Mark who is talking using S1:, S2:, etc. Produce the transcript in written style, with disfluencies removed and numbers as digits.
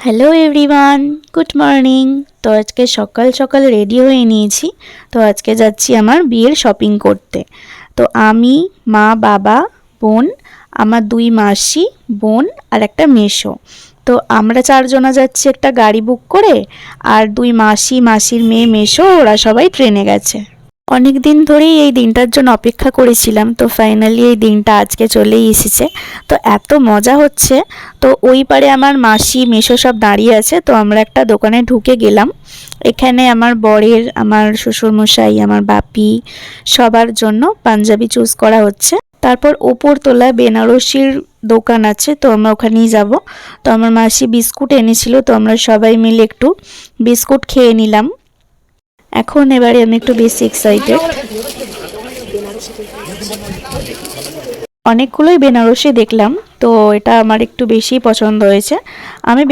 S1: Hello everyone, good morning. তো আজকে সকাল সকাল রেডি হয়ে নিয়েছি। তো আজকে যাচ্ছি আমার বিয়ের শপিং করতে। তো আমি, মা, বাবা, বোন, আমার দুই মাসি, বোন আর একটা মেসো। তো আমরা চারজনা যাচ্ছি একটা গাড়ি বুক করে, আর দুই মাসি, মাসির মেয়ে, মেসো ওরা সবাই ট্রেনে গেছে। অনেক দিন ধরেই এই দিনটার জন্য অপেক্ষা করেছিলাম। তো ফাইনালি এই দিনটা আজকে চলেই এসেছে। তো এত মজা হচ্ছে। তো ওই পারে আমার মাসি মেসো সব দাঁড়িয়ে আছে। তো আমরা একটা দোকানে ঢুকে গেলাম। এখানে আমার বরের, আমার শ্বশুরমশাই, আমার বাপি সবার জন্য পাঞ্জাবি চুজ করা হচ্ছে। তারপর ওপর তলায় বেনারসির দোকান আছে, তো আমরা ওখানেই যাব। তো আমার মাসি বিস্কুট এনেছিল, তো আমরা সবাই মিলে একটু বিস্কুট খেয়ে নিলাম। এখন এবারে আমি একটু বেশি এক্সাইটেড। অনেকগুলোই বেনারসি দেখলাম, তো এটা আমার একটু বেশি পছন্দ হয়েছে। আমি